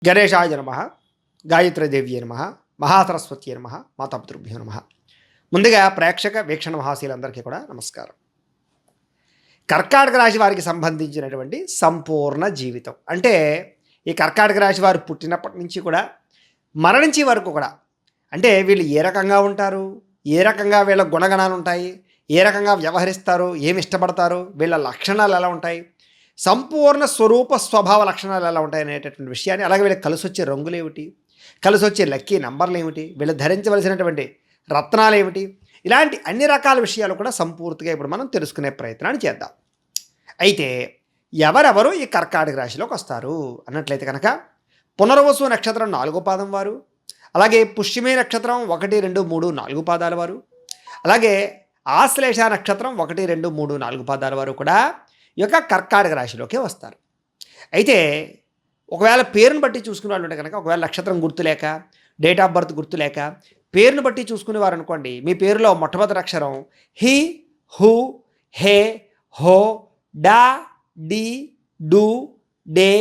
గణేశాయ నమ, గాయత్రీదేవ్యే నమ, మహాసరస్వత్యే నమ, మాతాపితృభ్యో నమ. ముందుగా ప్రేక్షక వీక్షణ మహాశీలందరికీ కూడా నమస్కారం. కర్కాటక రాశి వారికి సంబంధించినటువంటి సంపూర్ణ జీవితం అంటే ఈ కర్కాటక రాశి వారు పుట్టినప్పటి నుంచి కూడా మరణించే వరకు కూడా అంటే వీళ్ళు ఏ రకంగా ఉంటారు, ఏ రకంగా వీళ్ళ గుణగణాలు ఉంటాయి, ఏ రకంగా వ్యవహరిస్తారు, ఏమి ఇష్టపడతారు, వీళ్ళ లక్షణాలు ఎలా ఉంటాయి, సంపూర్ణ స్వరూప స్వభావ లక్షణాలు ఎలా ఉంటాయి అనేటటువంటి విషయాన్ని, అలాగే వీళ్ళకి కలిసి వచ్చే రంగులు ఏమిటి, కలిసి వచ్చే లక్కీ నంబర్లు ఏమిటి, వీళ్ళు ధరించవలసినటువంటి రత్నాలు ఏమిటి, ఇలాంటి అన్ని రకాల విషయాలు కూడా సంపూర్తిగా ఇప్పుడు మనం తెలుసుకునే ప్రయత్నాన్ని చేద్దాం. అయితే ఎవరెవరు ఈ కర్కాటక రాశిలోకి వస్తారు అన్నట్లయితే కనుక పునర్వసు నక్షత్రం 4వ పాదం వారు, అలాగే పుష్యమి నక్షత్రం 1, 2, 3, 4 పాదాల వారు, అలాగే ఆశ్లేష నక్షత్రం 1, 2, 3, 4 పాదాల వారు కూడా ఈ యొక్క కర్కాటక రాశిలోకి వస్తారు. అయితే ఒకవేళ పేరును బట్టి చూసుకునే వాళ్ళు ఉంటే కనుక, ఒకవేళ నక్షత్రం గుర్తులేక, డేట్ ఆఫ్ బర్త్ గుర్తులేక పేరును బట్టి చూసుకునేవారు అనుకోండి, మీ పేరులో మొట్టమొదటి అక్షరం హి, హు, హే, హో, డా, డి, డు, డే,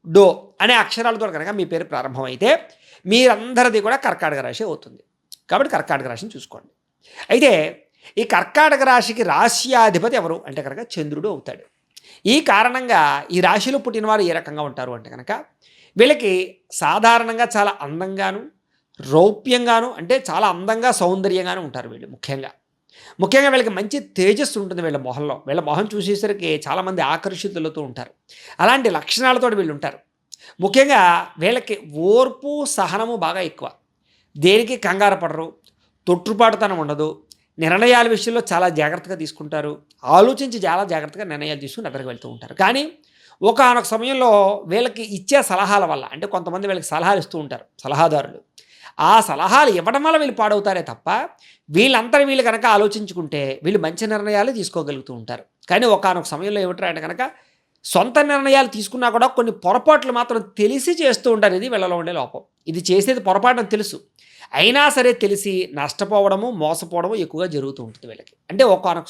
డో అనే అక్షరాలతో కనుక మీ పేరు ప్రారంభమైతే మీరందరిది కూడా కర్కాటక రాశి అవుతుంది. కాబట్టి కర్కాటక రాశిని చూసుకోండి. అయితే ఈ కర్కాటక రాశికి రాశ్యాధిపతి ఎవరు అంటే కనుక చంద్రుడు అవుతాడు. ఈ కారణంగా ఈ రాశిలో పుట్టినవారు ఏ రకంగా ఉంటారు అంటే కనుక వీళ్ళకి సాధారణంగా చాలా అందంగాను, రౌప్యంగాను, అంటే చాలా అందంగా సౌందర్యంగాను ఉంటారు వీళ్ళు. ముఖ్యంగా వీళ్ళకి మంచి తేజస్సు ఉంటుంది వీళ్ళ మొహంలో. వీళ్ళ మొహం చూసేసరికి చాలామంది ఆకర్షితులతో ఉంటారు. అలాంటి లక్షణాలతో వీళ్ళు ఉంటారు. ముఖ్యంగా వీళ్ళకి ఓర్పు సహనము బాగా ఎక్కువ. దేనికి కంగారు పడరు, తొట్టుపాటుతనం ఉండదు, నిర్ణయాల విషయంలో చాలా జాగ్రత్తగా తీసుకుంటారు, ఆలోచించి చాలా జాగ్రత్తగా నిర్ణయాలు తీసుకుని ఎదురుకు వెళ్తూ ఉంటారు. కానీ ఒకానొక సమయంలో వీళ్ళకి ఇచ్చే సలహాల వల్ల, అంటే కొంతమంది వీళ్ళకి సలహాలు ఇస్తూ ఉంటారు సలహాదారులు, ఆ సలహాలు ఇవ్వడం వల్ల వీళ్ళు పాడవుతారే తప్ప వీళ్ళంతా వీళ్ళు కనుక ఆలోచించుకుంటే వీళ్ళు మంచి నిర్ణయాలు తీసుకోగలుగుతూ ఉంటారు. కానీ ఒకానొక సమయంలో ఏమిటారు అంటే కనుక సొంత నిర్ణయాలు తీసుకున్నా కూడా కొన్ని పొరపాట్లు మాత్రం తెలిసి చేస్తూ ఉంటారు. ఇది వీళ్ళలో ఉండే లోపం. ఇది చేసేది పొరపాటు అని తెలుసు, అయినా సరే తెలిసి నష్టపోవడము, మోసపోవడము ఎక్కువగా జరుగుతూ ఉంటుంది వీళ్ళకి. అంటే ఒకానొక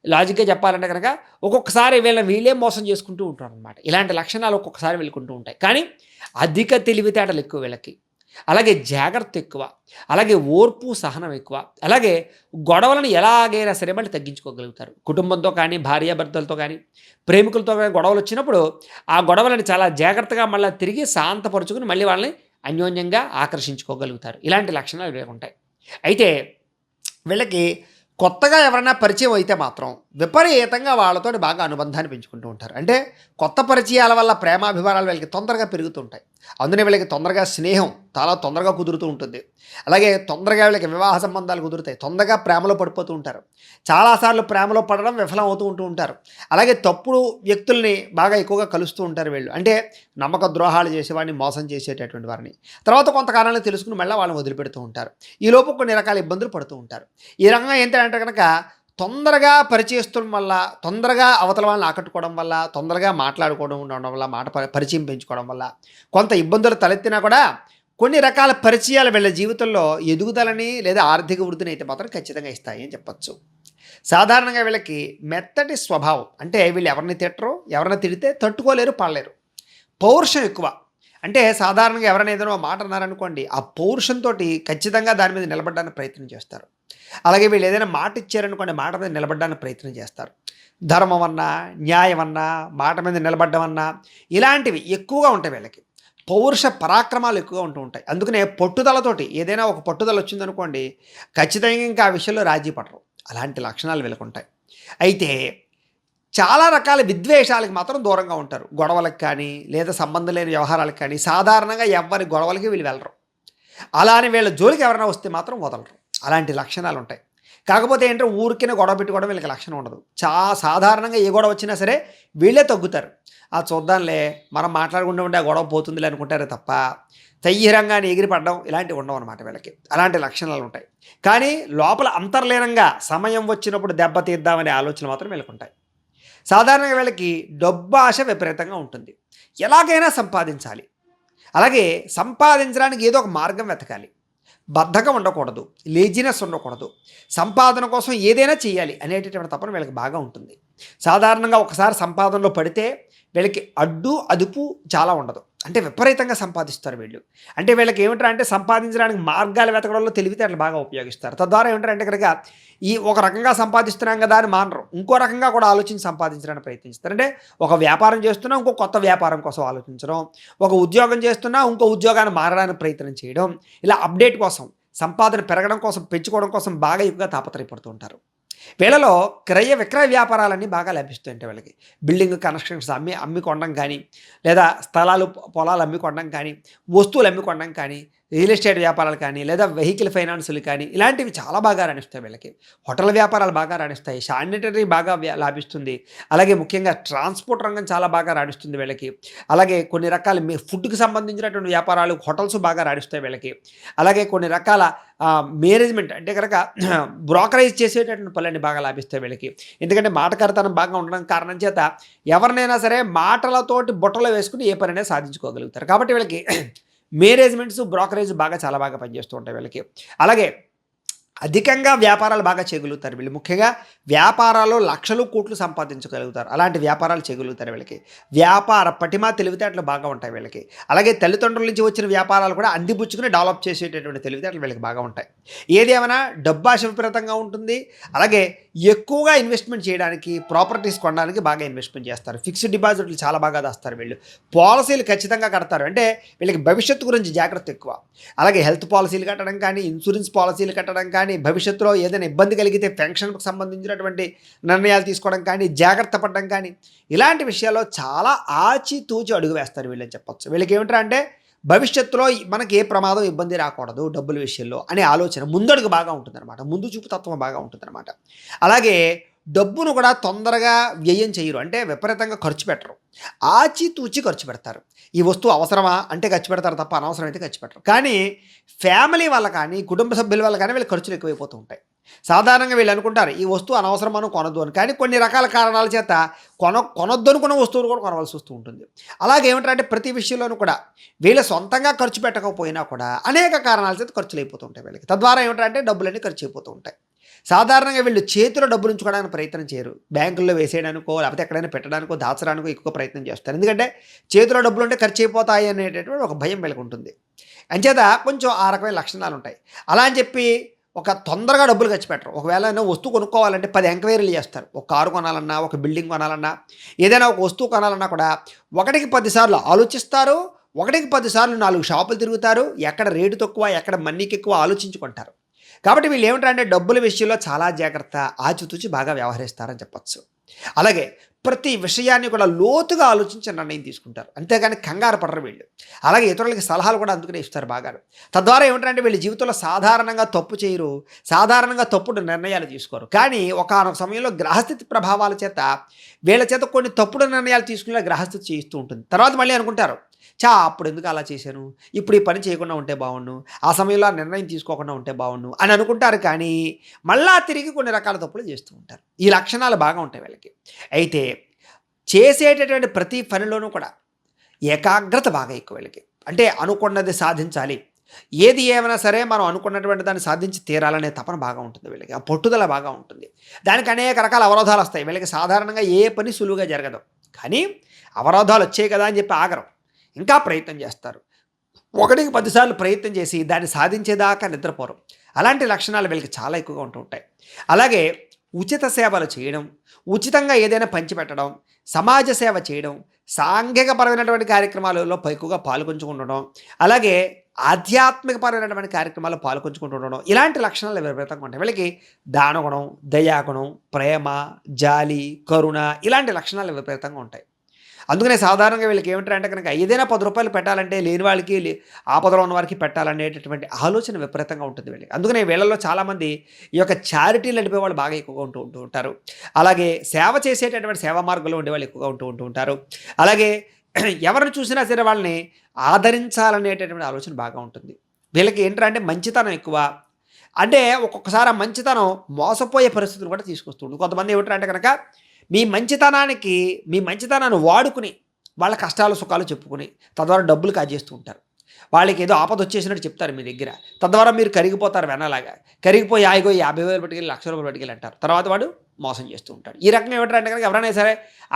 లాజిక్గా చెప్పాలంటే కనుక ఒక్కొక్కసారి వీళ్ళే మోసం చేసుకుంటూ ఉంటారు అనమాట. ఇలాంటి లక్షణాలు ఒక్కొక్కసారి వెళ్ళుకుంటూ ఉంటాయి. కానీ అధిక తెలివితేటలు ఎక్కువ వీళ్ళకి, అలాగే జాగ్రత్త ఎక్కువ, అలాగే ఓర్పు సహనం ఎక్కువ, అలాగే గొడవలను ఎలాగైనా సరే మళ్ళీ తగ్గించుకోగలుగుతారు. కుటుంబంతో కానీ, భార్యాభర్తలతో కానీ, ప్రేమికులతో కానీ గొడవలు వచ్చినప్పుడు ఆ గొడవలను చాలా జాగ్రత్తగా మళ్ళీ తిరిగి శాంతపరుచుకుని మళ్ళీ వాళ్ళని అన్యోన్యంగా ఆకర్షించుకోగలుగుతారు. ఇలాంటి లక్షణాలు వీళ్ళకి ఉంటాయి. అయితే వీళ్ళకి కొత్తగా ఎవరైనా పరిచయం అయితే మాత్రం విపరీతంగా వాళ్ళతో బాగా అనుబంధాన్ని పెంచుకుంటూ ఉంటారు. అంటే కొత్త పరిచయాల వల్ల ప్రేమాభిమానాలు వీళ్ళకి తొందరగా పెరుగుతుంటాయి. అందునే వీళ్ళకి తొందరగా స్నేహం చాలా తొందరగా కుదురుతూ ఉంటుంది. అలాగే తొందరగా వీళ్ళకి వివాహ సంబంధాలు కుదురుతాయి. తొందరగా ప్రేమలో పడిపోతూ ఉంటారు. చాలాసార్లు ప్రేమలో పడడం విఫలం అవుతూ ఉంటారు. అలాగే తప్పుడు వ్యక్తుల్ని బాగా ఎక్కువగా కలుస్తూ ఉంటారు వీళ్ళు. అంటే నమ్మక ద్రోహాలు చేసేవాడిని, మోసం చేసేటటువంటి వారిని తర్వాత కొంతకాలంలో తెలుసుకుని మళ్ళీ వాళ్ళని వదిలిపెడుతూ ఉంటారు. ఈలోపు కొన్ని రకాల ఇబ్బందులు పడుతూ ఉంటారు. ఈ రకంగా ఏంటంటే కనుక తొందరగా పరిచయస్తుల వల్ల, తొందరగా అవతల వాళ్ళని ఆకట్టుకోవడం వల్ల, తొందరగా మాట్లాడుకోవడం ఉండడం వల్ల, పరిచయం పెంచుకోవడం వల్ల కొంత ఇబ్బందులు తలెత్తినా కూడా కొన్ని రకాల పరిచయాలు వీళ్ళ జీవితంలో ఎదుగుదలని లేదా ఆర్థిక వృద్ధిని అయితే మాత్రం ఖచ్చితంగా ఇస్తాయి అని చెప్పచ్చు. సాధారణంగా వీళ్ళకి మెత్తటి స్వభావం, అంటే వీళ్ళు ఎవరిని తిట్టరు, ఎవరిని తిడితే తట్టుకోలేరు, పడలేరు. పౌరుషం ఎక్కువ, అంటే సాధారణంగా ఎవరైనా ఏదైనా మాట అన్నారనుకోండి, ఆ పౌరుషంతో ఖచ్చితంగా దాని మీద నిలబడడానికి ప్రయత్నం చేస్తారు. అలాగే వీళ్ళు ఏదైనా మాట ఇచ్చారనుకోండి, మాట మీద నిలబడడానికి ప్రయత్నం చేస్తారు. ధర్మం అన్నా, న్యాయం అన్నా, మాట మీద నిలబడ్డం అన్నా ఇలాంటివి ఎక్కువగా ఉంటాయి వీళ్ళకి. పౌరుష పరాక్రమాలు ఎక్కువగా ఉంటూ ఉంటాయి. అందుకనే పట్టుదలతోటి ఏదైనా ఒక పట్టుదల వచ్చిందనుకోండి, ఖచ్చితంగా ఇంకా ఆ విషయంలో రాజీ పడరు. అలాంటి లక్షణాలు వీళ్ళకు ఉంటాయి. అయితే చాలా రకాల విద్వేషాలకు మాత్రం దూరంగా ఉంటారు. గొడవలకు కానీ, లేదా సంబంధం లేని వ్యవహారాలకు కానీ సాధారణంగా ఎవరి గొడవలకి వీళ్ళు వెళ్ళరు. అలానే వీళ్ళ జోలికి ఎవరైనా వస్తే మాత్రం వదలరు. అలాంటి లక్షణాలు ఉంటాయి. కాకపోతే ఏంటంటే ఊరికినే గొడవ పెట్టుకోవడం వీళ్ళకి లక్షణం ఉండదు. సాధారణంగా ఏ గొడవ వచ్చినా సరే వీళ్ళే తగ్గుతారు. చూద్దాంలే, మనం మాట్లాడుకుంటూ ఉంటే ఆ గొడవ పోతుందిలే అనుకుంటారే తప్ప తయ్యరంగానే ఎగిరిపడడం ఇలాంటివి ఉండవు అనమాట వీళ్ళకి. అలాంటి లక్షణాలు ఉంటాయి. కానీ లోపల అంతర్లీనంగా సమయం వచ్చినప్పుడు దెబ్బతీద్దామనే ఆలోచన మాత్రం వీళ్ళకి ఉంటాయి. సాధారణంగా వీళ్ళకి డబ్బు ఆశ విపరీతంగా ఉంటుంది. ఎలాగైనా సంపాదించాలి, అలాగే సంపాదించడానికి ఏదో ఒక మార్గం వెతకాలి. బద్ధకం ఉండకూడదు, లేజినెస్ ఉండకూడదు, సంపాదన కోసం ఏదైనా చేయాలి అనేటటువంటి తపన వీళ్ళకి బాగా ఉంటుంది. సాధారణంగా ఒకసారి సంపాదనలో పడితే వీళ్ళకి అడ్డు అదుపు చాలా ఉండదు. అంటే విపరీతంగా సంపాదిస్తారు వీళ్ళు. అంటే వీళ్ళకి ఏమిటంటే సంపాదించడానికి మార్గాలు వెతకడంలో తెలివితేటలు బాగా ఉపయోగిస్తారు. తద్వారా ఏమిటంటే కనుక ఈ ఒక రకంగా సంపాదిస్తున్నాం కదా అని మానరు. ఇంకో రకంగా కూడా ఆలోచించి సంపాదించడానికి ప్రయత్నిస్తారు. అంటే ఒక వ్యాపారం చేస్తున్నా ఇంకో కొత్త వ్యాపారం కోసం ఆలోచించడం, ఒక ఉద్యోగం చేస్తున్నా ఇంకో ఉద్యోగాన్ని మారడానికి ప్రయత్నం చేయడం, ఇలా అప్డేట్ కోసం, సంపాదన పెరగడం కోసం, పెంచుకోవడం కోసం బాగా ఎక్కువగా తాపత్రయపడుతూ ఉంటారు. వీళ్ళలో క్రయ విక్రయ వ్యాపారాలన్నీ బాగా లభిస్తుంటాయి వీళ్ళకి. బిల్డింగ్ కన్స్ట్రక్షన్స్ అమ్మి కొనడం కానీ, లేదా స్థలాలు పొలాలు అమ్మి కొనడం కానీ, వస్తువులు అమ్మి కొనడం కానీ, రియల్ ఎస్టేట్ వ్యాపారాలు కానీ, లేదా వెహికల్ ఫైనాన్సులు కానీ, ఇలాంటివి చాలా బాగా రాణిస్తాయి వీళ్ళకి. హోటల్ వ్యాపారాలు బాగా రాణిస్తాయి. శానిటరీ బాగా లాభిస్తుంది. అలాగే ముఖ్యంగా ట్రాన్స్పోర్ట్ రంగం చాలా బాగా రాణిస్తుంది వీళ్ళకి. అలాగే కొన్ని రకాల ఫుడ్కి సంబంధించినటువంటి వ్యాపారాలు, హోటల్స్ బాగా రాణిస్తాయి వీళ్ళకి. అలాగే కొన్ని రకాల మేనేజ్మెంట్ అంటే కనుక బ్రోకరేజ్ చేసేటటువంటి పనులన్నీ బాగా లాభిస్తాయి వీళ్ళకి. ఎందుకంటే మాటకారితనం బాగా ఉండడం కారణం చేత ఎవరినైనా సరే మాటలతోటి బుట్టలో వేసుకుని ఏ పనైనా సాధించుకోగలుగుతారు. కాబట్టి వీళ్ళకి మేనేజ్మెంట్స్, బ్రోకరేజ్ చాలా బాగా పనిచేస్తూ ఉంటాయి వీళ్ళకి. అలాగే అధికంగా వ్యాపారాలు బాగా చేయగలుగుతారు వీళ్ళు. ముఖ్యంగా వ్యాపారాల్లో లక్షలు కోట్లు సంపాదించగలుగుతారు. అలాంటి వ్యాపారాలు చేయగలుగుతారు వీళ్ళకి. వ్యాపార పటిమ తెలివితేటలు బాగా ఉంటాయి వీళ్ళకి. అలాగే తల్లిదండ్రుల నుంచి వచ్చిన వ్యాపారాలు కూడా అందిపుచ్చుకుని డెవలప్ చేసేటటువంటి తెలివితేటలు వీళ్ళకి బాగా ఉంటాయి. ఏదేమైనా డబ్బాశ విపరీతంగా ఉంటుంది. అలాగే ఎక్కువగా ఇన్వెస్ట్మెంట్ చేయడానికి, ప్రాపర్టీస్ కొనడానికి బాగా ఇన్వెస్ట్మెంట్ చేస్తారు. ఫిక్స్డ్ డిపాజిట్లు చాలా బాగా దాస్తారు వీళ్ళు. పాలసీలు ఖచ్చితంగా కడతారు. అంటే వీళ్ళకి భవిష్యత్తు గురించి జాగ్రత్త ఎక్కువ. అలాగే హెల్త్ పాలసీలు కట్టడం కానీ, ఇన్సూరెన్స్ పాలసీలు కట్టడం కానీ, భవిష్యత్తులో ఏదైనా ఇబ్బంది కలిగితే పెన్షన్కు సంబంధించినటువంటి నిర్ణయాలు తీసుకోవడం కానీ, జాగ్రత్త పడడం కానీ, ఇలాంటి విషయాల్లో చాలా ఆచితూచి అడుగు వేస్తారు వీళ్ళని చెప్పొచ్చు. వీళ్ళకి ఏమిటంటే భవిష్యత్తులో మనకి ఏ ప్రమాదం, ఇబ్బంది రాకూడదు డబ్బుల విషయంలో అనే ఆలోచన ముందడుగు బాగా ఉంటుందన్నమాట. ముందు చూపు తత్వం బాగా ఉంటుందన్నమాట. అలాగే డబ్బును కూడా తొందరగా వ్యయం చేయరు. అంటే విపరీతంగా ఖర్చు పెట్టరు. ఆచితూచి ఖర్చు పెడతారు. ఈ వస్తువు అవసరమా అంటే ఖర్చు పెడతారు తప్ప అనవసరం అయితే ఖర్చు పెట్టరు. కానీ ఫ్యామిలీ వల్ల కానీ, కుటుంబ సభ్యుల వల్ల కానీ వీళ్ళ ఖర్చులు ఎక్కువైపోతూ ఉంటాయి. సాధారణంగా వీళ్ళు అనుకుంటారు ఈ వస్తువు అనవసరం మనం కొనద్దు అని. కానీ కొన్ని రకాల కారణాల చేత కొనొద్దు అనుకున్న వస్తువులు కూడా కొనవలసి వస్తూ ఉంటుంది. అలాగే ఏమిటంటే ప్రతి విషయంలోనూ కూడా వీళ్ళు సొంతంగా ఖర్చు పెట్టకపోయినా కూడా అనేక కారణాల చేత ఖర్చులు అయిపోతూ ఉంటాయి వీళ్ళకి. తద్వారా ఏమిటంటే డబ్బులన్నీ ఖర్చు అయిపోతూ ఉంటాయి. సాధారణంగా వీళ్ళు చేతిలో డబ్బులు ఉంచుకోవడానికి ప్రయత్నం చేయరు. బ్యాంకుల్లో వేసేయడానికో, లేకపోతే ఎక్కడైనా పెట్టడానికో, దాచడానికో ఎక్కువ ప్రయత్నం చేస్తారు. ఎందుకంటే చేతిలో డబ్బులు ఉంటే ఖర్చు అయిపోతాయి అనేటటువంటి ఒక భయం వీళ్ళకి ఉంటుంది. అంచేత కొంచెం ఆ రకమైన లక్షణాలు ఉంటాయి. అలా అని చెప్పి ఒక తొందరగా డబ్బులు ఖర్చు పెట్టరు. ఒకవేళ వస్తువు కొనుక్కోవాలంటే 10 ఎంక్వైరీలు చేస్తారు. ఒక కారు కొనాలన్నా, ఒక బిల్డింగ్ కొనాలన్నా, ఏదైనా ఒక వస్తువు కొనాలన్నా కూడా 1కి 10 సార్లు ఆలోచిస్తారు. 1కి 10 సార్లు 4 షాపులు తిరుగుతారు. ఎక్కడ రేటు తక్కువ, ఎక్కడ మనీకి ఎక్కువ ఆలోచించుకుంటారు. కాబట్టి వీళ్ళు ఏమిటంటే డబ్బుల విషయంలో చాలా జాగ్రత్త, ఆచితూచి బాగా వ్యవహరిస్తారని చెప్పచ్చు. అలాగే ప్రతి విషయాన్ని కూడా లోతుగా ఆలోచించి నిర్ణయం తీసుకుంటారు. అంతేగాని కంగారు పడరు వీళ్ళు. అలాగే ఇతరులకి సలహాలు కూడా అందుకునే ఇస్తారు బాగా. తద్వారా ఏమిటంటే వీళ్ళ జీవితంలో సాధారణంగా తప్పు చేయరు, సాధారణంగా తప్పుడు నిర్ణయాలు తీసుకోరు. కానీ ఒకానొక సమయంలో గ్రహస్థితి ప్రభావాల చేత వీళ్ళ చేత కొన్ని తప్పుడు నిర్ణయాలు తీసుకునే గ్రహస్థితి చేయిస్తూ ఉంటుంది. తర్వాత మళ్ళీ అనుకుంటారు, అప్పుడు ఎందుకు అలా చేశాను, ఇప్పుడు ఈ పని చేయకుండా ఉంటే బాగుండు, ఆ సమయంలో ఆ నిర్ణయం తీసుకోకుండా ఉంటే బాగుండు అని అనుకుంటారు. కానీ మళ్ళా తిరిగి కొన్ని రకాల తప్పులు చేస్తూ ఉంటారు. ఈ లక్షణాలు బాగా ఉంటాయి వీళ్ళకి. అయితే చేసేటటువంటి ప్రతి పనిలోనూ కూడా ఏకాగ్రత బాగా ఎక్కువ వీళ్ళకి. అంటే అనుకున్నది సాధించాలి, ఏది ఏమైనా సరే మనం అనుకున్నటువంటి దాన్ని సాధించి తీరాలనే తపన బాగా ఉంటుంది వీళ్ళకి. ఆ పట్టుదల బాగా ఉంటుంది. దానికి అనేక రకాల అవరోధాలు వస్తాయి వీళ్ళకి. సాధారణంగా ఏ పని సులువుగా జరగదు. కానీ అవరోధాలు వచ్చాయి కదా అని చెప్పి ఆగరం, ఇంకా ప్రయత్నం చేస్తారు. 1కి 10 సార్లు ప్రయత్నం చేసి దాన్ని సాధించేదాకా నిద్రపోరు. అలాంటి లక్షణాలు వీళ్ళకి చాలా ఎక్కువగా ఉంటూ ఉంటాయి. అలాగే ఉచిత సేవలు చేయడం, ఉచితంగా ఏదైనా పంచిపెట్టడం, సమాజ సేవ చేయడం, సాంఘికపరమైనటువంటి కార్యక్రమాలలో ఎక్కువగా పాల్గొంచుకుంటుండడం, అలాగే ఆధ్యాత్మికపరమైనటువంటి కార్యక్రమాల్లో పాల్గొంచుకుంటుండడం, ఇలాంటి లక్షణాలు విపరీతంగా ఉంటాయి వీళ్ళకి. దానగుణం, దయాగుణం, ప్రేమ, జాలి, కరుణ, ఇలాంటి లక్షణాలు విపరీతంగా ఉంటాయి. అందుకనే సాధారణంగా వీళ్ళకి ఏమిటంటే కనుక ఏదైనా 10 రూపాయలు పెట్టాలంటే లేని వాళ్ళకి, ఆపదలో ఉన్న వారికి పెట్టాలనేటటువంటి ఆలోచన విపరీతంగా ఉంటుంది వీళ్ళకి. అందుకనే వీళ్ళలో చాలామంది ఈ యొక్క చారిటీలు నడిపే వాళ్ళు బాగా ఎక్కువగా ఉంటూ ఉంటారు. అలాగే సేవ చేసేటటువంటి సేవా మార్గంలో ఉండేవాళ్ళు ఎక్కువగా ఉంటూ ఉంటారు. అలాగే ఎవరిని చూసినా సరే వాళ్ళని ఆదరించాలనేటటువంటి ఆలోచన బాగా ఉంటుంది వీళ్ళకి. ఏంటంటే మంచితనం ఎక్కువ. అంటే ఒక్కొక్కసారి ఆ మంచితనం మోసపోయే పరిస్థితులు కూడా తీసుకొస్తూ ఉంటుంది. కొంతమంది ఏమిటంటే కనుక మీ మంచితనాన్ని వాడుకుని వాళ్ళ కష్టాలు సుఖాలు చెప్పుకుని తద్వారా డబ్బులు కాజేస్తూ ఉంటారు. వాళ్ళకి ఏదో ఆపద వచ్చేసినట్టు చెప్తారు మీ దగ్గర. తద్వారా మీరు కరిగిపోతారు వెన్నలాగా. కరిగిపోయి ఇగో 50,000 పట్టుకెళ్ళి, రూ. 1,00,000 పట్టుకెళ్ళి అంటారు. తర్వాత వాడు మోసం చేస్తూ ఉంటాడు. ఈ రకంగా ఏమిటంటే కనుక ఎవరైనా సరే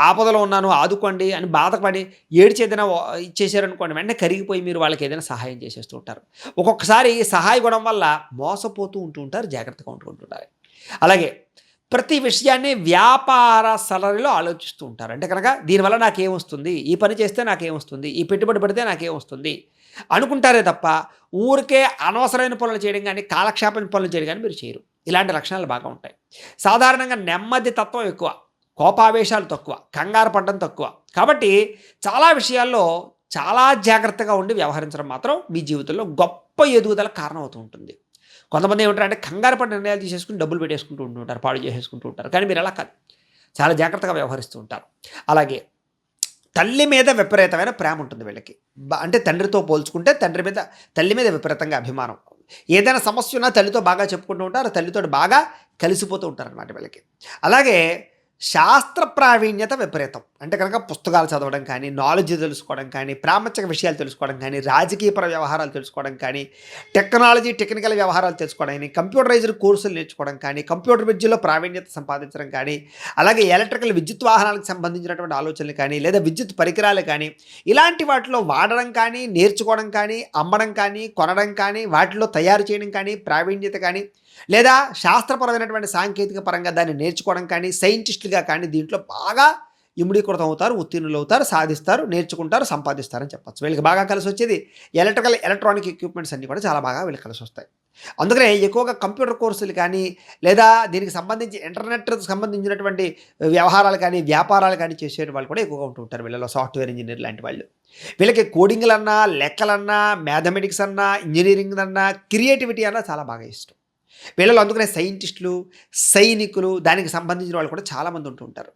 ఆపదలో ఉన్నాను ఆదుకోండి అని బాధపడి ఏడిచి ఏదైనా ఇచ్చేసారనుకోండి, వెంటనే కరిగిపోయి మీరు వాళ్ళకి ఏదైనా సహాయం చేసేస్తూ ఉంటారు. ఒక్కొక్కసారి సహాయ గుణం వల్ల మోసపోతూ ఉంటూ ఉంటారు. జాగ్రత్తగా ఉంటుంటారు. అలాగే ప్రతి విషయాన్ని వ్యాపార సరళిలో ఆలోచిస్తూ ఉంటారు. అంటే కనుక దీనివల్ల నాకేమొస్తుంది, ఈ పని చేస్తే నాకేమొస్తుంది, ఈ పెట్టుబడి పెడితే నాకేమొస్తుంది అనుకుంటారే తప్ప ఊరికే అనవసరమైన పనులు చేయడం కానీ, కాలక్షేపం పనులు చేయడం కానీ మీరు చేయరు. ఇలాంటి లక్షణాలు బాగా ఉంటాయి. సాధారణంగా నెమ్మది తత్వం ఎక్కువ, కోపావేశాలు తక్కువ, కంగారు పడడం తక్కువ. కాబట్టి చాలా విషయాల్లో చాలా జాగ్రత్తగా ఉండి వ్యవహరించడం మాత్రం మీ జీవితంలో గొప్ప ఎదుగుదలకు కారణం అవుతూ ఉంటుంది. కొంతమంది ఏమంటారంటే కంగారు పడి నిర్ణయాలు తీసేసుకుని డబ్బులు పెట్టేసుకుంటూ ఉంటుంటారు, పాడు చేసేసుకుంటూ ఉంటారు. కానీ మీరు అలా కాదు, చాలా జాగ్రత్తగా వ్యవహరిస్తూ ఉంటారు. అలాగే తల్లి మీద విపరీతమైన ప్రేమ ఉంటుంది వీళ్ళకి. అంటే తండ్రితో పోల్చుకుంటే తల్లి మీద విపరీతంగా అభిమానం. ఏదైనా సమస్య ఉన్నా తల్లితో బాగా చెప్పుకుంటూ ఉంటారు, తల్లితో బాగా కలిసిపోతూ ఉంటారనమాట వీళ్ళకి. అలాగే శాస్త్ర ప్రావీణ్యత విపరీతం. అంటే కనుక పుస్తకాలు చదవడం కానీ, నాలెడ్జ్ తెలుసుకోవడం కానీ, ప్రాముఖ్య విషయాలు తెలుసుకోవడం కానీ, రాజకీయపర వ్యవహారాలు తెలుసుకోవడం కానీ, టెక్నికల్ వ్యవహారాలు తెలుసుకోవడం కానీ, కంప్యూటరైజ్డ్ కోర్సులు నేర్చుకోవడం కానీ, కంప్యూటర్ విద్యలో ప్రావీణ్యత సంపాదించడం కానీ, అలాగే విద్యుత్ వాహనాలకు సంబంధించినటువంటి ఆలోచనలు కానీ, లేదా విద్యుత్ పరికరాలు కానీ, ఇలాంటి వాటిలో వాడడం కానీ, నేర్చుకోవడం కానీ, అమ్మడం కానీ, కొనడం కానీ, వాటిలో తయారు చేయడం కానీ, ప్రావీణ్యత కానీ, లేదా శాస్త్రపరమైనటువంటి సాంకేతిక పరంగా దాన్ని నేర్చుకోవడం కానీ, సైంటిస్టులుగా కానీ దీంట్లో బాగా ఇముడీకృతం అవుతారు, ఉత్తీర్ణులు అవుతారు, సాధిస్తారు, నేర్చుకుంటారు, సంపాదిస్తారని చెప్పచ్చు. వీళ్ళకి బాగా కలిసి వచ్చేది ఎలక్ట్రానిక్ ఎక్విప్మెంట్స్ అన్నీ కూడా చాలా బాగా వీళ్ళకి కలిసి వస్తాయి. అందుకనే ఎక్కువగా కంప్యూటర్ కోర్సులు కానీ, లేదా దీనికి సంబంధించి ఇంటర్నెట్కి సంబంధించినటువంటి వ్యవహారాలు కానీ, వ్యాపారాలు కానీ చేసే వాళ్ళు కూడా ఎక్కువగా ఉంటూ ఉంటారు. వీళ్ళలో సాఫ్ట్వేర్ ఇంజనీర్ లాంటి వాళ్ళు. వీళ్ళకి కోడింగ్లన్నా, లెక్కలన్నా, మ్యాథమెటిక్స్ అన్నా, ఇంజనీరింగ్ అన్నా, క్రియేటివిటీ అన్నా చాలా బాగా ఇష్టం. వీళ్ళలో అందుకనే సైంటిస్టులు, సైనికులు, దానికి సంబంధించిన వాళ్ళు కూడా చాలామంది ఉంటూ ఉంటారు.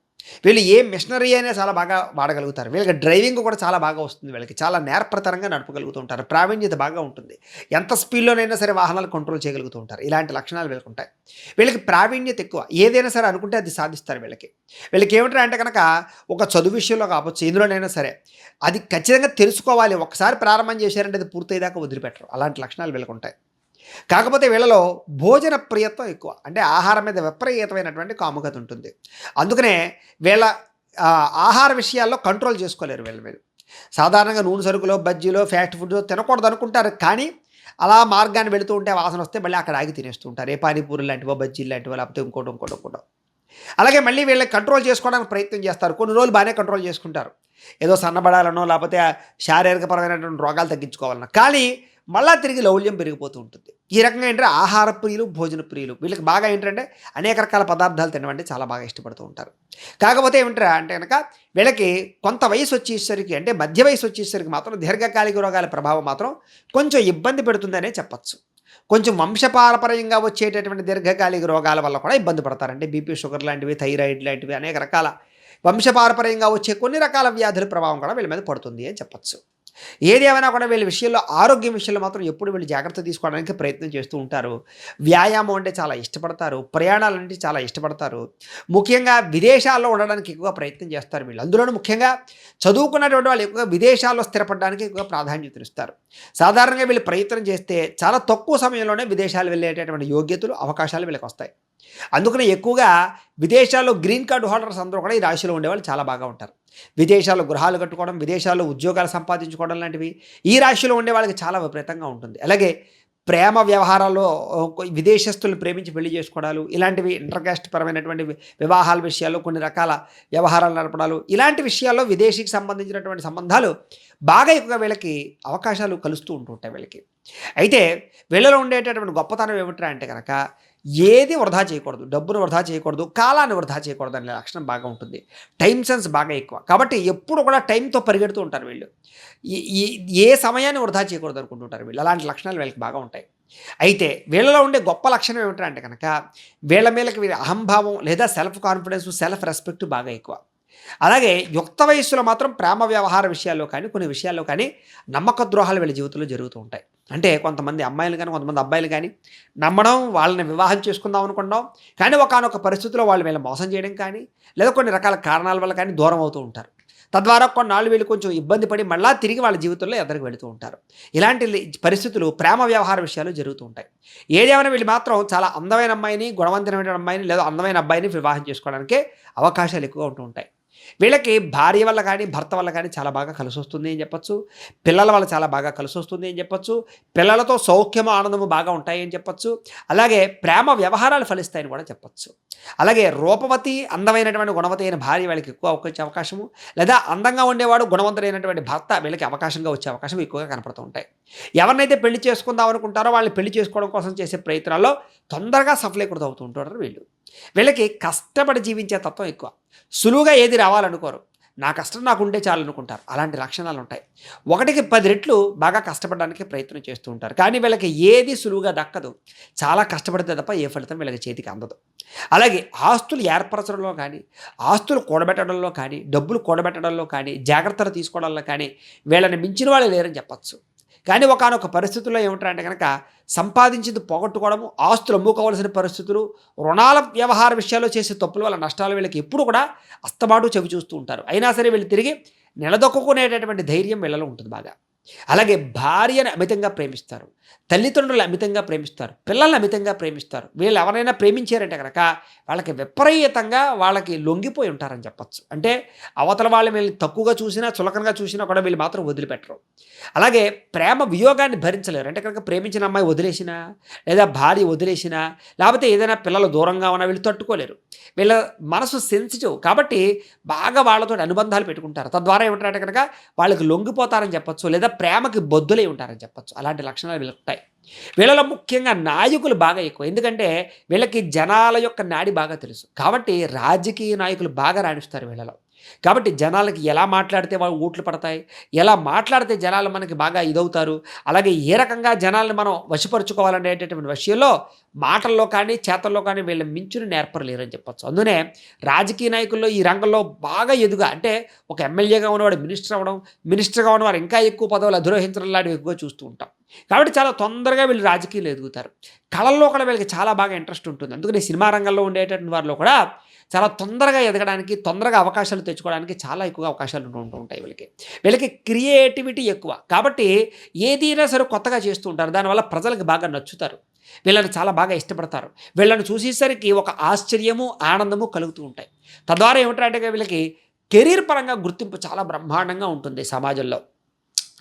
వీళ్ళు ఏ మిషనరీ అయినా చాలా బాగా వాడగలుగుతారు. వీళ్ళకి డ్రైవింగ్ కూడా చాలా బాగా వస్తుంది. వీళ్ళకి చాలా నేర్పరతరంగా నడపగలుగుతూ ఉంటారు. ప్రావీణ్యత బాగా ఉంటుంది. ఎంత స్పీడ్లోనైనా సరే వాహనాలు కంట్రోల్ చేయగలుగుతూ ఉంటారు. ఇలాంటి లక్షణాలు వీళ్ళకి ఉంటాయి. వీళ్ళకి ప్రావీణ్యత ఎక్కువ. ఏదైనా సరే అనుకుంటే అది సాధిస్తారు వీళ్ళకి. వీళ్ళకి ఏమిటంటే అంటే కనుక ఒక చదువు విషయంలో కావచ్చు, ఎందులోనైనా సరే అది ఖచ్చితంగా తెలుసుకోవాలి. ఒకసారి ప్రారంభం చేశారంటే అది పూర్తయ్యేదాకా వదిలిపెట్టరు. అలాంటి లక్షణాలు వీళ్ళకి ఉంటాయి. కాకపోతే వీళ్ళలో భోజన ప్రియత్వం ఎక్కువ. అంటే ఆహారం మీద విపరీతమైనటువంటి కాముకత ఉంటుంది. అందుకనే వీళ్ళ ఆహార విషయాల్లో కంట్రోల్ చేసుకోలేరు వీళ్ళు. సాధారణంగా నూనె సరుకులో, బజ్జీలో, ఫాస్ట్ ఫుడ్ తినకూడదు అనుకుంటారు. కానీ అలా మార్గాన్ని వెళుతూ ఉంటే వాసన వస్తే మళ్ళీ అక్కడ ఆగి తినేస్తూ ఉంటారు. ఏ పానీపూరి లాంటివో, బజ్జీలు లాంటివో, లేకపోతే ఇంకోటో. అలాగే మళ్ళీ వీళ్ళకి కంట్రోల్ చేసుకోవడానికి ప్రయత్నం చేస్తారు. కొన్ని రోజులు బాగానే కంట్రోల్ చేసుకుంటారు. ఏదో సన్నబడాలనో, లేకపోతే శారీరకపరమైనటువంటి రోగాలు తగ్గించుకోవాలనో. కానీ మళ్ళా తిరిగి లౌల్యం పెరిగిపోతూ ఉంటుంది. ఈ రకంగా ఏంటంటే ఆహార ప్రియులు, భోజన ప్రియులు. వీళ్ళకి బాగా ఏంటంటే అనేక రకాల పదార్థాలు తినమంటే చాలా బాగా ఇష్టపడుతూ ఉంటారు. కాకపోతే ఏమిటంటే అంటే కనుక వీళ్ళకి కొంత వయసు వచ్చేసరికి, అంటే మధ్య వయసు వచ్చేసరికి మాత్రం దీర్ఘకాలిక రోగాల ప్రభావం మాత్రం కొంచెం ఇబ్బంది పెడుతుందనే చెప్పచ్చు. కొంచెం వంశపారపర్యంగా వచ్చేటటువంటి దీర్ఘకాలిక రోగాల వల్ల కూడా ఇబ్బంది పడతారంటే బీపీ, షుగర్ లాంటివి, థైరాయిడ్ లాంటివి అనేక రకాల వంశపారపర్యంగా వచ్చే కొన్ని రకాల వ్యాధుల ప్రభావం కూడా వీళ్ళ మీద పడుతుంది అని చెప్పచ్చు. ఏది ఏమైనా కూడా వీళ్ళ విషయంలో, ఆరోగ్యం విషయంలో మాత్రం ఎప్పుడు వీళ్ళు జాగ్రత్త తీసుకోవడానికి ప్రయత్నం చేస్తూ ఉంటారు. వ్యాయామం అంటే చాలా ఇష్టపడతారు. ప్రయాణాలు అంటే చాలా ఇష్టపడతారు. ముఖ్యంగా విదేశాల్లో ఉండడానికి ఎక్కువగా ప్రయత్నం చేస్తారు వీళ్ళు. అందులోనూ ముఖ్యంగా చదువుకున్నటువంటి వాళ్ళు ఎక్కువగా విదేశాల్లో స్థిరపడడానికి ఎక్కువగా ప్రాధాన్యతనిస్తారు. సాధారణంగా వీళ్ళు ప్రయత్నం చేస్తే చాలా తక్కువ సమయంలోనే విదేశాలు వెళ్ళేటటువంటి యోగ్యతలు, అవకాశాలు వీళ్ళకి వస్తాయి. అందుకనే ఎక్కువగా విదేశాల్లో గ్రీన్ కార్డు హోల్డర్స్ అందరూ కూడా ఈ రాశిలో ఉండేవాళ్ళు చాలా బాగా ఉంటారు. విదేశాల్లో గృహాలు కట్టుకోవడం, విదేశాల్లో ఉద్యోగాలు సంపాదించుకోవడం లాంటివి ఈ రాశిలో ఉండే వాళ్ళకి చాలా విపరీతంగా ఉంటుంది. అలాగే ప్రేమ వ్యవహారాల్లో విదేశస్తులను ప్రేమించి పెళ్లి చేసుకోవడాలు, ఇలాంటివి ఇంటర్కాస్ట్ పరమైనటువంటి వివాహాల విషయాల్లో కొన్ని రకాల వ్యవహారాలు నడపడాలు, ఇలాంటి విషయాల్లో విదేశీకి సంబంధించినటువంటి సంబంధాలు బాగా ఎక్కువగా వీళ్ళకి అవకాశాలు కలుస్తూ ఉంటుంటాయి వీళ్ళకి. అయితే వీళ్ళలో ఉండేటటువంటి గొప్పతనం ఏమిట్రా అంటే కనుక ఏది వృధా చేయకూడదు, డబ్బును వృధా చేయకూడదు, కాలాన్ని వృధా చేయకూడదు అనే లక్షణం బాగా ఉంటుంది. టైం సెన్స్ బాగా ఎక్కువ. కాబట్టి ఎప్పుడు కూడా టైంతో పరిగెడుతూ ఉంటారు వీళ్ళు. ఏ సమయాన్ని వృధా చేయకూడదు అనుకుంటుంటారు వీళ్ళు. అలాంటి లక్షణాలు వీళ్ళకి బాగా ఉంటాయి. అయితే వీళ్ళలో ఉండే గొప్ప లక్షణం ఏమిటంటే కనుక వీళ్ళ మీదకి అహంభావం లేదా సెల్ఫ్ కాన్ఫిడెన్స్, సెల్ఫ్ రెస్పెక్ట్ బాగా ఎక్కువ. అలాగే యుక్త వయస్సులో మాత్రం ప్రేమ వ్యవహార విషయాల్లో కానీ, కొన్ని విషయాల్లో కానీ నమ్మక ద్రోహాలు వీళ్ళ జీవితంలో జరుగుతూ ఉంటాయి. అంటే కొంతమంది అమ్మాయిలు కానీ, కొంతమంది అబ్బాయిలు కానీ నమ్మడం, వాళ్ళని వివాహం చేసుకుందాం అనుకుంటాం, కానీ ఒకానొక పరిస్థితిలో వాళ్ళు వీళ్ళని మోసం చేయడం కానీ, లేదా కొన్ని రకాల కారణాల వల్ల కానీ దూరం అవుతూ ఉంటారు. తద్వారా కొన్నాళ్ళు వీళ్ళు కొంచెం ఇబ్బంది పడి మళ్ళా తిరిగి వాళ్ళ జీవితంలో ఎదరికి వెళుతూ ఉంటారు. ఇలాంటి పరిస్థితులు ప్రేమ వ్యవహార విషయాలు జరుగుతూ ఉంటాయి. ఏదేమైనా వీళ్ళు మాత్రం చాలా అందమైన అమ్మాయిని, గుణవంతమైన అమ్మాయిని లేదా అందమైన అబ్బాయిని వివాహం చేసుకోవడానికే అవకాశాలు ఎక్కువగా ఉంటూ ఉంటాయి. వీళ్ళకి భార్య వల్ల కానీ, భర్త వల్ల కానీ చాలా బాగా కలిసొస్తుంది అని చెప్పొచ్చు. పిల్లల వల్ల చాలా బాగా కలిసొస్తుంది అని చెప్పొచ్చు. పిల్లలతో సౌఖ్యము, ఆనందము బాగా ఉంటాయి అని చెప్పొచ్చు. అలాగే ప్రేమ వ్యవహారాలు ఫలిస్తాయని కూడా చెప్పొచ్చు. అలాగే రూపవతి, అందమైనటువంటి గుణవతి అయిన భార్య వీళ్ళకి ఎక్కువ వచ్చే అవకాశము, లేదా అందంగా ఉండేవాడు గుణవంతుడైనటువంటి భర్త వీళ్ళకి అవకాశంగా వచ్చే అవకాశం ఎక్కువగా కనపడుతూ ఉంటాయి. ఎవరినైతే పెళ్లి చేసుకుందాం అనుకుంటారో వాళ్ళని పెళ్లి చేసుకోవడం కోసం చేసే ప్రయత్నాల్లో తొందరగా సఫలీకృతం అవుతూ ఉంటారు వీళ్ళు. వీళ్ళకి కష్టపడి జీవించే తత్వం ఎక్కువ. సులువుగా ఏది రావాలనుకోరు. నా కష్టం నాకు ఉంటే చాలు అనుకుంటారు. అలాంటి లక్షణాలు ఉంటాయి. 1కి 10 రెట్లు బాగా కష్టపడడానికి ప్రయత్నం చేస్తూ ఉంటారు. కానీ వీళ్ళకి ఏది సులువుగా దక్కదు. చాలా కష్టపడితే తప్ప ఏ ఫలితం వీళ్ళకి చేతికి అందదు. అలాగే ఆస్తులు ఏర్పరచడంలో కానీ, ఆస్తులు కూడబెట్టడంలో కానీ, డబ్బులు కూడబెట్టడంలో కానీ, జాగ్రత్తలు తీసుకోవడంలో కానీ వీళ్ళని మించిన వాళ్ళు లేరని చెప్పచ్చు. కానీ ఒకానొక పరిస్థితుల్లో ఏమిటంటే కనుక సంపాదించింది పోగొట్టుకోవడము, ఆస్తులు అమ్ముకోవాల్సిన పరిస్థితులు, రుణాల వ్యవహార విషయాల్లో చేసే తప్పుల వల్ల నష్టాలు వీళ్ళకి ఎప్పుడు కూడా అస్తమాటు చెవి చూస్తూ ఉంటారు. అయినా సరే వీళ్ళు తిరిగి నిలదొక్కునేటటువంటి ధైర్యం వీళ్ళలో ఉంటుంది బాగా. అలాగే భార్యను అమితంగా ప్రేమిస్తారు, తల్లిదండ్రులు అమితంగా ప్రేమిస్తారు, పిల్లల్ని అమితంగా ప్రేమిస్తారు. వీళ్ళు ఎవరైనా ప్రేమించారంటే కనుక వాళ్ళకి విపరీతంగా వాళ్ళకి లొంగిపోయి ఉంటారని చెప్పచ్చు. అంటే అవతల వాళ్ళు వీళ్ళని తక్కువగా చూసినా, చులకనగా చూసినా కూడా వీళ్ళు మాత్రం వదిలిపెట్టరు. అలాగే ప్రేమ వియోగాన్ని భరించలేరు. అంటే కనుక ప్రేమించిన అమ్మాయి వదిలేసినా, లేదా భార్య వదిలేసినా, లేకపోతే ఏదైనా పిల్లలు దూరంగా ఉన్నా వీళ్ళు తట్టుకోలేరు. వీళ్ళ మనసు సెన్సిటివ్ కాబట్టి బాగా వాళ్ళతో అనుబంధాలు పెట్టుకుంటారు. తద్వారా ఏమిటంటే కనుక వాళ్ళకి లొంగిపోతారని చెప్పచ్చు, లేదా ప్రేమకి బొద్దులై ఉంటారని చెప్పచ్చు. అలాంటి లక్షణాలు వీళ్ళకి ఉంటాయి. వీళ్ళలో ముఖ్యంగా నాయకులు బాగా ఎక్కువ. ఎందుకంటే వీళ్ళకి జనాల యొక్క నాడి బాగా తెలుసు. కాబట్టి రాజకీయ నాయకులు బాగా రాణిస్తారు వీళ్ళలో. కాబట్టి జనాలకి ఎలా మాట్లాడితే వాళ్ళు ఓట్లు పడతాయి, ఎలా మాట్లాడితే జనాలు మనకి బాగా ఇదవుతారు, అలాగే ఏ రకంగా జనాల్ని మనం వశపరుచుకోవాలనేటటువంటి విషయంలో మాటల్లో కానీ చేతల్లో కానీ వీళ్ళ మించుని నేర్పరలేరని చెప్పచ్చు. అందునే రాజకీయ నాయకుల్లో ఈ రంగంలో బాగా ఎదుగా అంటే ఒక ఎమ్మెల్యేగా ఉన్నవాడు మినిస్టర్ అవ్వడం, మినిస్టర్గా ఉన్నవారు ఇంకా ఎక్కువ పదవులు అధిరోహించడం లాంటివి ఎక్కువ చూస్తూ ఉంటాం. కాబట్టి చాలా తొందరగా వీళ్ళు రాజకీయాలు ఎదుగుతారు. కళల్లో కూడా వీళ్ళకి చాలా బాగా ఇంట్రెస్ట్ ఉంటుంది. అందుకని సినిమా రంగంలో ఉండేటటువంటి వారిలో కూడా చాలా తొందరగా ఎదగడానికి, తొందరగా అవకాశాలు తెచ్చుకోవడానికి చాలా ఎక్కువగా అవకాశాలు ఉంటూ ఉంటాయి వీళ్ళకి క్రియేటివిటీ ఎక్కువ. కాబట్టి ఏదైనా సరే కొత్తగా చేస్తూ ఉంటారు. దానివల్ల ప్రజలకు బాగా నచ్చుతారు. వీళ్ళని చాలా బాగా ఇష్టపడతారు. వీళ్ళని చూసేసరికి ఒక ఆశ్చర్యము, ఆనందము కలుగుతూ ఉంటాయి. తద్వారా ఏమిటంటే వీళ్ళకి కెరీర్ పరంగా గుర్తింపు చాలా బ్రహ్మాండంగా ఉంటుంది సమాజంలో.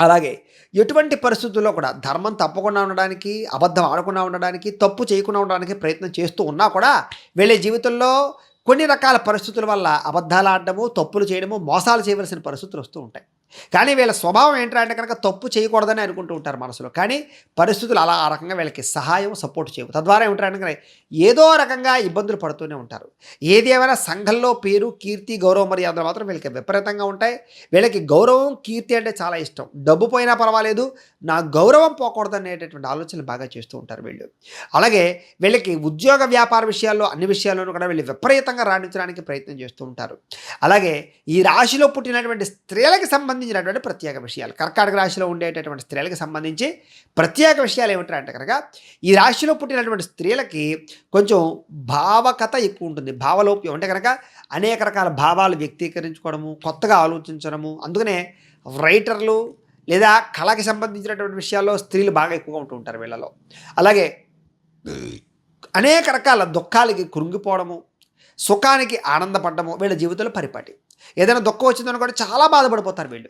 అలాగే ఎటువంటి పరిస్థితుల్లో కూడా ధర్మం తప్పకుండా ఉండడానికి, అబద్ధం ఆడకుండా ఉండడానికి, తప్పు చేయకుండా ఉండడానికి ప్రయత్నం చేస్తూ ఉన్నా కూడా వీళ్ళ జీవితంలో కొన్ని రకాల పరిస్థితుల వల్ల అబద్ధాలు ఆడడము, తప్పులు చేయడము, మోసాలు చేయవలసిన పరిస్థితులు వస్తూ ఉంటాయి. కానీ వీళ్ళ స్వభావం ఏంటంటే కనుక తప్పు చేయకూడదని అనుకుంటూ ఉంటారు మనసులో. కానీ పరిస్థితులు అలా ఆ రకంగా వీళ్ళకి సహాయం, సపోర్ట్ చేయవు. తద్వారా ఏమిటంటే ఏదో రకంగా ఇబ్బందులు పడుతూనే ఉంటారు. ఏది ఏమైనా సంఘంలో పేరు, కీర్తి, గౌరవ మర్యాదలు మాత్రం వీళ్ళకి విపరీతంగా ఉంటాయి. వీళ్ళకి గౌరవం, కీర్తి అంటే చాలా ఇష్టం. డబ్బు పోయినా పర్వాలేదు, నా గౌరవం పోకూడదు అనేటటువంటి ఆలోచనలు బాగా చేస్తూ ఉంటారు వీళ్ళు. అలాగే వీళ్ళకి ఉద్యోగ వ్యాపార విషయాల్లో, అన్ని విషయాల్లోనూ కూడా వీళ్ళు విపరీతంగా రాణించడానికి ప్రయత్నం చేస్తూ ఉంటారు. అలాగే ఈ రాశిలో పుట్టినటువంటి స్త్రీలకు సంబంధించినటువంటి ప్రత్యేక విషయాలు, కర్కాటక రాశిలో ఉండేటటువంటి స్త్రీలకు సంబంధించి ప్రత్యేక విషయాలు ఏమిటంటే కనుక ఈ రాశిలో పుట్టినటువంటి స్త్రీలకి కొంచెం భావకత ఎక్కువ ఉంటుంది. భావలోప్యం అంటే కనుక అనేక రకాల భావాలు వ్యక్తీకరించుకోవడము, కొత్తగా ఆలోచించడము. అందుకనే రైటర్లు లేదా కళకి సంబంధించినటువంటి విషయాల్లో స్త్రీలు బాగా ఎక్కువగా ఉంటూ ఉంటారు వీళ్ళలో. అలాగే అనేక రకాల దుఃఖాలకి కృంగిపోవడము, సుఖానికి ఆనందపడము వీళ్ళ జీవితంలో పరిపాటి. ఏదైనా దుఃఖం వచ్చిందని కూడా చాలా బాధపడిపోతారు వీళ్ళు.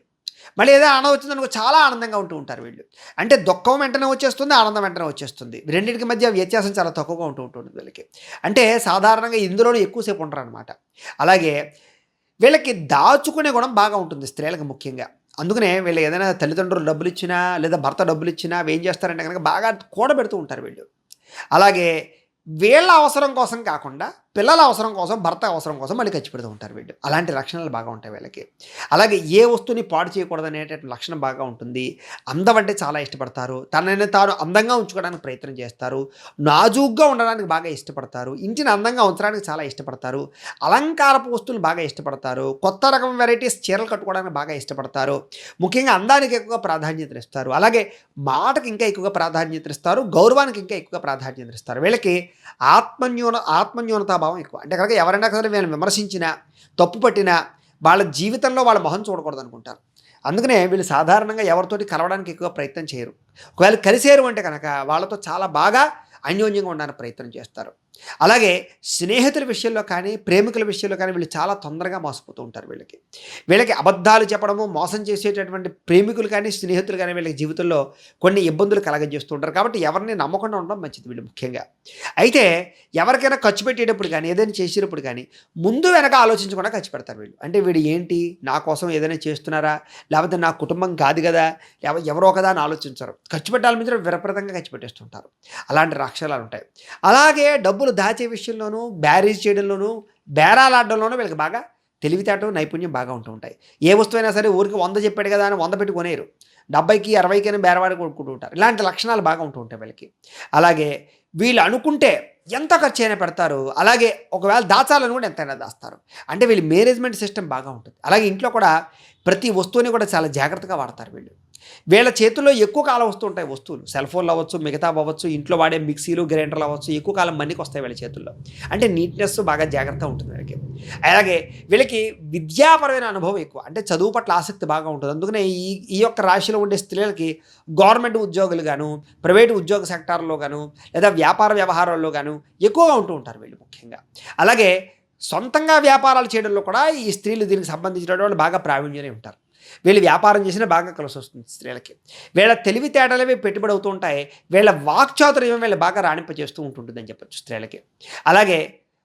మళ్ళీ ఏదైనా ఆనందం వచ్చిందనుకో చాలా ఆనందంగా ఉంటూ ఉంటారు వీళ్ళు. అంటే దుఃఖం వెంటనే వచ్చేస్తుంది, ఆనందం వెంటనే వచ్చేస్తుంది. రెండింటికి మధ్య వ్యత్యాసం చాలా తక్కువగా ఉంటుంది వీళ్ళకి. అంటే సాధారణంగా ఇందులోనే ఎక్కువసేపు ఉంటారు అనమాట. అలాగే వీళ్ళకి దాచుకునే గుణం బాగా ఉంటుంది స్త్రీలకు ముఖ్యంగా. అందుకనే వీళ్ళు ఏదైనా తల్లిదండ్రులు డబ్బులు ఇచ్చినా, లేదా భర్త డబ్బులు ఇచ్చినా ఏం చేస్తారంటే కనుక బాగా కూడబెడుతూ ఉంటారు వీళ్ళు. అలాగే వీళ్ళ అవసరం కోసం కాకుండా పిల్లల అవసరం కోసం, భర్త అవసరం కోసం మళ్ళీ ఖర్చు పెడుతూ ఉంటారు వీళ్ళు. అలాంటి లక్షణాలు బాగా ఉంటాయి వీళ్ళకి. అలాగే ఏ వస్తువుని పాడు చేయకూడదు అనేటటువంటి లక్షణం బాగా ఉంటుంది. అందం అంటే చాలా ఇష్టపడతారు. తనని తాను అందంగా ఉంచుకోవడానికి ప్రయత్నం చేస్తారు. నాజూగ్గా ఉండడానికి బాగా ఇష్టపడతారు. ఇంటిని అందంగా ఉంచడానికి చాలా ఇష్టపడతారు. అలంకారపు వస్తువులు బాగా ఇష్టపడతారు. కొత్త రకం వెరైటీస్ చీరలు కట్టుకోవడానికి బాగా ఇష్టపడతారు. ముఖ్యంగా అందానికి ఎక్కువగా ప్రాధాన్యత ఇస్తారు. అలాగే మాటకి ఇంకా ఎక్కువగా ప్రాధాన్యత ఇస్తారు. గౌరవానికి ఇంకా ఎక్కువగా ప్రాధాన్యత ఇస్తారు. వీళ్ళకి ఆత్మన్యూనతాభావం ఎక్కువ. అంటే కనుక ఎవరైనా సరే వీళ్ళని విమర్శించినా, తప్పు పట్టినా వాళ్ళ జీవితంలో వాళ్ళ మొహం చూడకూడదు అనుకుంటారు. అందుకనే వీళ్ళు సాధారణంగా ఎవరితోటి కలవడానికి ఎక్కువ ప్రయత్నం చేయరు. ఒకవేళ కలిసేరు అంటే కనుక వాళ్ళతో చాలా బాగా అన్యోన్యంగా ఉండడానికి ప్రయత్నం చేస్తారు. అలాగే స్నేహితుల విషయంలో కానీ, ప్రేమికుల విషయంలో కానీ వీళ్ళు చాలా తొందరగా మోసపోతూ ఉంటారు వీళ్ళకి. వీళ్ళకి అబద్ధాలు చెప్పడము, మోసం చేసేటటువంటి ప్రేమికులు కానీ, స్నేహితులు కానీ వీళ్ళకి జీవితంలో కొన్ని ఇబ్బందులు కలగజేస్తూ ఉంటారు. కాబట్టి ఎవరిని నమ్మకుండా ఉండడం మంచిది వీళ్ళు ముఖ్యంగా. అయితే ఎవరికైనా ఖర్చు పెట్టేటప్పుడు కానీ, ఏదైనా చేసేటప్పుడు కానీ ముందు వెనక ఆలోచించకుండా ఖర్చు పెడతారు వీళ్ళు. అంటే వీడు ఏంటి నా కోసం ఏదైనా చేస్తున్నారా? లేకపోతే నా కుటుంబం కాదు కదా! ఎవరో ఒకదా అని ఆలోచించరు. ఖర్చు పెట్టాలని మీద విపరీతంగా ఖర్చు పెట్టేస్తుంటారు. అలాంటి లక్షణాలు ఉంటాయి. అలాగే డబ్బులు దాచే విషయంలోనూ, బ్యారేజ్ చేయడంలోనూ, బేరాలాడడంలోనూ వీళ్ళకి బాగా తెలివితేటలు, నైపుణ్యం బాగా ఉంటూ ఉంటాయి. ఏ వస్తువైనా సరే ఊరికి 100 చెప్పాడు కదా అని 100 పెట్టి కొనేయరు. 70కి 60కైనా బేరవాడి కొనుక్కుంటూ ఉంటారు. ఇలాంటి లక్షణాలు బాగా ఉంటూ ఉంటాయి వీళ్ళకి. అలాగే వీళ్ళు అనుకుంటే ఎంత ఖర్చు అయినా పెడతారు. అలాగే ఒకవేళ దాచాలని కూడా ఎంతైనా దాస్తారు. అంటే వీళ్ళు మేనేజ్మెంట్ సిస్టమ్ బాగా ఉంటుంది. అలాగే ఇంట్లో కూడా ప్రతి వస్తువుని కూడా చాలా జాగ్రత్తగా వాడతారు వీళ్ళు. వీళ్ళ చేతుల్లో ఎక్కువ కాలం వస్తూ ఉంటాయి వస్తువులు. సెల్ ఫోన్లు అవ్వచ్చు, మిగతా అవ్వచ్చు, ఇంట్లో వాడే మిక్సీలు, గ్రైండర్లు అవ్వచ్చు, ఎక్కువ కాలం మన్నికి వస్తాయి వీళ్ళ చేతుల్లో. అంటే నీట్‌నెస్ బాగా జాగ్రత్త ఉంటుంది వీళ్ళకి. అలాగే వీళ్ళకి విద్యాపరమైన అనుభవం ఎక్కువ. అంటే చదువు పట్ల ఆసక్తి బాగా ఉంటుంది. అందుకనే ఈ ఈ యొక్క రాశిలో ఉండే స్త్రీలకి గవర్నమెంట్ ఉద్యోగులు గాను, ప్రైవేట్ ఉద్యోగ సెక్టార్‌లో గాను, లేదా వ్యాపార వ్యవహారాల్లో గాను ఎక్కువగా ఉంటూ ఉంటారు వీళ్ళు ముఖ్యంగా. అలాగే సొంతంగా వ్యాపారాలు చేయడంలో కూడా ఈ స్త్రీలు దీనికి సంబంధించినటువంటి వాళ్ళు బాగా ప్రావీణ్యమే ఉంటారు. వీళ్ళు వ్యాపారం చేసినా బాగా కలిసొస్తుంది స్త్రీలకి. వీళ్ళ తెలివితేటలవి పెట్టుబడి అవుతూ ఉంటాయి. వీళ్ళ వాక్చాతుర్యం వీళ్ళు బాగా రాణింపజేస్తూ ఉంటుందని చెప్పొచ్చు స్త్రీలకి. అలాగే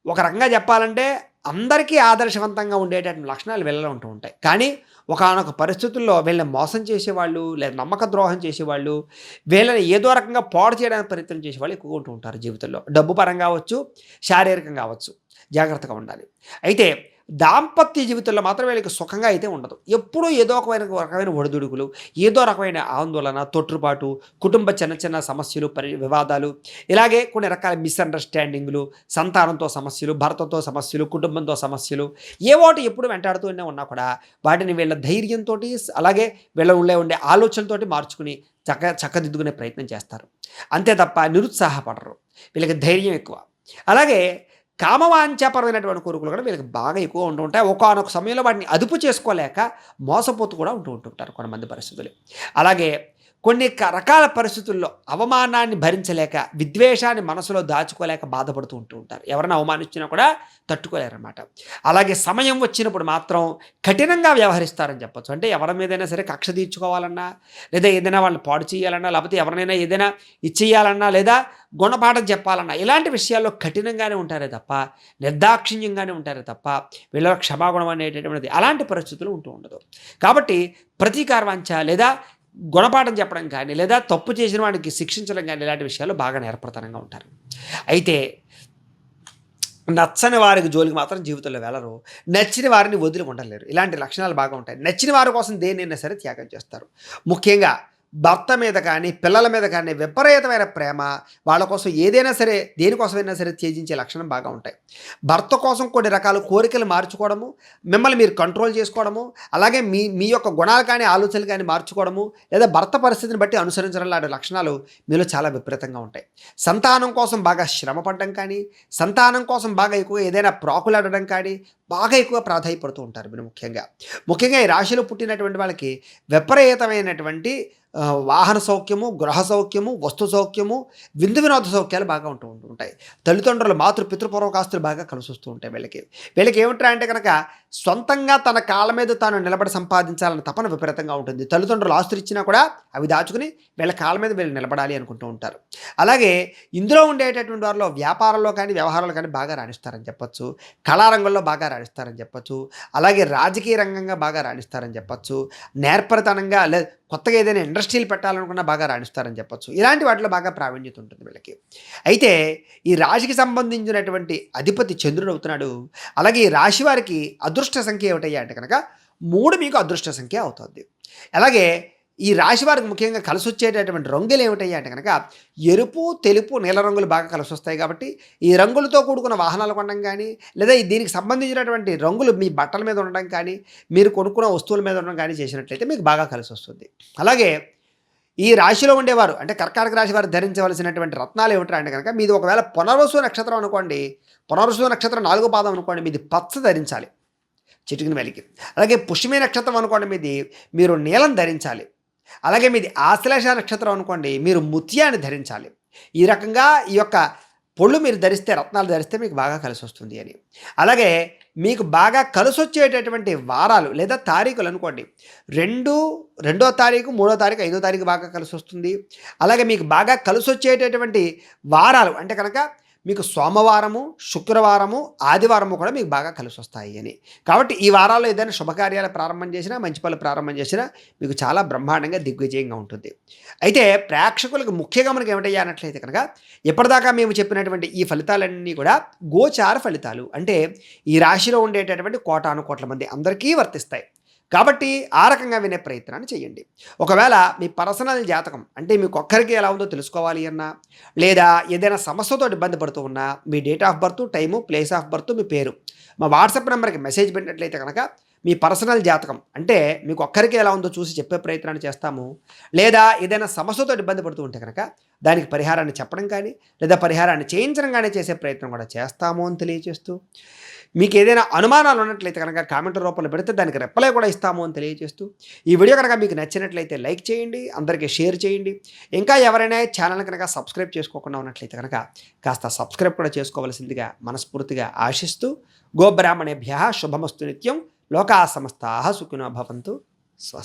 ఒక రకంగా చెప్పాలంటే అందరికీ ఆదర్శవంతంగా ఉండేటటువంటి లక్షణాలు వీళ్ళలో ఉంటూ ఉంటాయి. కానీ ఒకానొక పరిస్థితుల్లో వీళ్ళని మోసం చేసేవాళ్ళు, లేదా నమ్మక ద్రోహం చేసేవాళ్ళు, వీళ్ళని ఏదో రకంగా పాడు చేయడానికి ప్రయత్నం చేసేవాళ్ళు ఎక్కువగా ఉంటూ ఉంటారు జీవితంలో. డబ్బు పరంగా అవ్వచ్చు, శారీరకంగా అవ్వచ్చు. జాగ్రత్తగా ఉండాలి. అయితే దాంపత్య జీవితంలో మాత్రం వీళ్ళకి సుఖంగా అయితే ఉండదు. ఎప్పుడూ ఏదో రకమైన ఒడిదుడుకులు, ఏదో రకమైన ఆందోళన, తొట్రుపాటు, కుటుంబ చిన్న చిన్న సమస్యలు, వివాదాలు, ఇలాగే కొన్ని రకాల మిస్‌అండర్‌స్టాండింగ్‌లు, సంతానంతో సమస్యలు, భర్తతో సమస్యలు, కుటుంబంతో సమస్యలు, ఏవోటి ఎప్పుడు వెంటాడుతూనే ఉన్నా కూడా వాటిని వీళ్ళ ధైర్యంతోటి, అలాగే వీళ్ళ ఉండే ఆలోచనలతోటి మార్చుకుని చక్కదిద్దుకునే ప్రయత్నం చేస్తారు. అంతే తప్ప నిరుత్సాహపడరు. వీళ్ళకి ధైర్యం ఎక్కువ. అలాగే కామవాంఛాపరమైనటువంటి కోరికలు కూడా వీళ్ళకి బాగా ఎక్కువ ఉంటూ ఉంటాయి. ఒకానొక సమయంలో వాటిని అదుపు చేసుకోలేక మోసపోతూ కూడా ఉంటుంటారు కొంతమంది పరిస్థితులు. అలాగే కొన్ని రకాల పరిస్థితుల్లో అవమానాన్ని భరించలేక, విద్వేషాన్ని మనసులో దాచుకోలేక బాధపడుతూ ఉంటూ ఉంటారు. ఎవరైనా అవమానించినా కూడా తట్టుకోలేరన్నమాట. అలాగే సమయం వచ్చినప్పుడు మాత్రం కఠినంగా వ్యవహరిస్తారని చెప్పొచ్చు. అంటే ఎవరి మీదైనా సరే కక్ష తీర్చుకోవాలన్నా, లేదా ఏదైనా వాళ్ళని పాడు చేయాలన్నా, లేకపోతే ఎవరినైనా ఏదైనా ఇచ్చేయాలన్నా, లేదా గుణపాఠం చెప్పాలన్నా, ఇలాంటి విషయాల్లో కఠినంగానే ఉంటారే తప్ప, నిర్దాక్షిణ్యంగానే ఉంటారే తప్ప, వీళ్ళ క్షమాగుణం అనేటటువంటిది అలాంటి పరిస్థితులు ఉంటూ ఉండదు. కాబట్టి ప్రతీకార వాంఛ, లేదా గుణపాఠం చెప్పడం కానీ, లేదా తప్పు చేసిన వాడికి శిక్షించడం కానీ, ఇలాంటి విషయాల్లో బాగా నేర్పరితనంగా ఉంటారు. అయితే నచ్చని వారికి జోలికి మాత్రం జీవితంలో వెళ్ళరు. నచ్చిన వారిని వదిలి ఉండలేరు. ఇలాంటి లక్షణాలు బాగా ఉంటాయి. నచ్చిన వారి కోసం దేన్నైనా సరే త్యాగం చేస్తారు. ముఖ్యంగా భర్త మీద కానీ, పిల్లల మీద కానీ విపరీతమైన ప్రేమ, వాళ్ళ కోసం ఏదైనా సరే, దేనికోసమైనా సరే త్యజించే లక్షణం బాగా ఉంటాయి. భర్త కోసం కొన్ని రకాల కోరికలు మార్చుకోవడము, మిమ్మల్ని మీరు కంట్రోల్ చేసుకోవడము, అలాగే మీ యొక్క గుణాలు కానీ, ఆలోచనలు కానీ మార్చుకోవడము, లేదా భర్త పరిస్థితిని బట్టి అనుసరించడం లాంటి లక్షణాలు మీలో చాలా విపరీతంగా ఉంటాయి. సంతానం కోసం బాగా శ్రమపడడం కానీ, సంతానం కోసం బాగా ఎక్కువ ఏదైనా ప్రాకులాడడం కానీ బాగా ఎక్కువ ప్రాధాన్యపడుతూ ఉంటారు మీరు ముఖ్యంగా ఈ రాశిలో పుట్టినటువంటి వాళ్ళకి విపరీతమైనటువంటి వాహన సౌఖ్యము, గృహ సౌఖ్యము, వస్తు సౌఖ్యము, విందు వినోద సౌఖ్యాలు బాగా ఉంటాయి. తల్లిదండ్రులు పితృపూర్వకాస్తులు బాగా కలిసి వస్తూ ఉంటాయి వీళ్ళకి ఏమిట్రా అంటే కనుక సొంతంగా తన కాళ్ళ మీద తాను నిలబడి సంపాదించాలన్న తపన విపరీతంగా ఉంటుంది. తల్లిదండ్రులు ఆస్తులు ఇచ్చినా కూడా అవి దాచుకుని వీళ్ళ కాళ్ళ మీద వీళ్ళు నిలబడాలి అనుకుంటూ ఉంటారు. అలాగే ఇందులో ఉండేటటువంటి వారిలో వ్యాపారంలో కానీ, వ్యవహారాలు కానీ బాగా రాణిస్తారని చెప్పొచ్చు. కళారంగంలో బాగా రాణిస్తారని చెప్పొచ్చు. అలాగే రాజకీయ రంగంగా బాగా రాణిస్తారని చెప్పొచ్చు. నేర్పరితనంగా కొత్తగా ఏదైనా ఇండస్ట్రీలు పెట్టాలనుకున్నా బాగా రాణిస్తారని చెప్పొచ్చు. ఇలాంటి వాటిలో బాగా ప్రావీణ్యత ఉంటుంది వీళ్ళకి. అయితే ఈ రాశికి సంబంధించినటువంటి అధిపతి చంద్రుడు అవుతున్నాడు. అలాగే ఈ రాశి వారికి అదృష్ట సంఖ్య ఏమిటయ్యా అంటే కనుక 3 మీకు అదృష్ట సంఖ్య అవుతుంది. అలాగే ఈ రాశి వారికి ముఖ్యంగా కలిసి వచ్చేటటువంటి రంగులు ఏమిటయ్యా అంటే కనుక ఎరుపు, తెలుపు, నీల రంగులు బాగా కలిసి వస్తాయి. కాబట్టి ఈ రంగులతో కూడుకున్న వాహనాలు కొనడం కానీ, లేదా దీనికి సంబంధించినటువంటి రంగులు మీ బట్టల మీద ఉండడం కానీ, మీరు కొనుక్కున్న వస్తువుల మీద ఉండడం కానీ చేసినట్లయితే మీకు బాగా కలిసి వస్తుంది. అలాగే ఈ రాశిలో ఉండేవారు అంటే కర్కాటక రాశి వారు ధరించవలసినటువంటి రత్నాలు ఏమిటా అంటే కనుక మీది ఒకవేళ పునర్వసు నక్షత్రం అనుకోండి, పునర్వసు నక్షత్రం 4వ పాదం అనుకోండి, మీది పచ్చ ధరించాలి. చిటికిన వెలికి. అలాగే పుష్యమి నక్షత్రం అనుకోండి మీది, మీరు నీలం ధరించాలి. అలాగే మీది ఆశ్లేష నక్షత్రం అనుకోండి, మీరు ముత్యాన్ని ధరించాలి. ఈ రకంగా ఈ యొక్క పొళ్ళు మీరు ధరిస్తే, రత్నాలు ధరిస్తే మీకు బాగా కలిసొస్తుంది అని. అలాగే మీకు బాగా కలిసొచ్చేటటువంటి వారాలు లేదా తారీఖులు అనుకోండి, 2వ తారీఖు, 3వ తారీఖు, 5వ తారీఖు బాగా కలిసొస్తుంది. అలాగే మీకు బాగా కలిసొచ్చేటటువంటి వారాలు అంటే కనుక మీకు సోమవారము, శుక్రవారము, ఆదివారము కూడా మీకు బాగా కలిసొస్తాయి అని. కాబట్టి ఈ వారాల్లో ఏదైనా శుభకార్యాలు ప్రారంభం చేసినా, మంచి పనులు ప్రారంభం చేసినా మీకు చాలా బ్రహ్మాండంగా దిగ్విజయంగా ఉంటుంది. అయితే ప్రేక్షకులకు ముఖ్య గమనిక ఏమిటయ్యా అన్నట్లయితే కనుక, ఇప్పటిదాకా మేము చెప్పినటువంటి ఈ ఫలితాలన్నీ కూడా గోచార ఫలితాలు. అంటే ఈ రాశిలో ఉండేటటువంటి కోటాను కోట్ల మంది అందరికీ వర్తిస్తాయి. కాబట్టి ఆ రకంగా వినే ప్రయత్నాన్ని చేయండి. ఒకవేళ మీ పర్సనల్ జాతకం అంటే మీకు ఒక్కరికి ఎలా ఉందో తెలుసుకోవాలి అన్నా, లేదా ఏదైనా సమస్యతో ఇబ్బంది పడుతూ ఉన్నా, మీ date of birth, time, place of birth, మీ పేరు మా వాట్సాప్ నెంబర్కి మెసేజ్ పెట్టినట్లయితే కనుక మీ పర్సనల్ జాతకం అంటే మీకు ఒక్కరికి ఎలా ఉందో చూసి చెప్పే ప్రయత్నాన్ని చేస్తాము. లేదా ఏదైనా సమస్యతో ఇబ్బంది పడుతూ ఉంటే కనుక దానికి పరిహారాన్ని చెప్పడం కానీ, లేదా పరిహారాన్ని చేయించడం కానీ చేసే ప్రయత్నం కూడా చేస్తాము అని తెలియజేస్తూ, మీకు ఏదైనా అనుమానాలు ఉన్నట్లయితే కనుక కామెంట్ రూపంలో పెడితే దానికి రిప్లై కూడా ఇస్తాము అని తెలియజేస్తూ, ఈ వీడియో కనుక మీకు నచ్చినట్లయితే లైక్ చేయండి, అందరికీ షేర్ చేయండి. ఇంకా ఎవరైనా ఛానల్ కనుక సబ్స్క్రైబ్ చేసుకోకుండా ఉన్నట్లయితే కనుక కాస్త సబ్స్క్రైబ్ కూడా చేసుకోవాల్సిందిగా మనస్ఫూర్తిగా ఆశిస్తూ, గోబ్రాహ్మణేభ్యః శుభమస్తు నిత్యం, లోకా సమస్తాః సుఖినో భవంతు. స్వస్తి.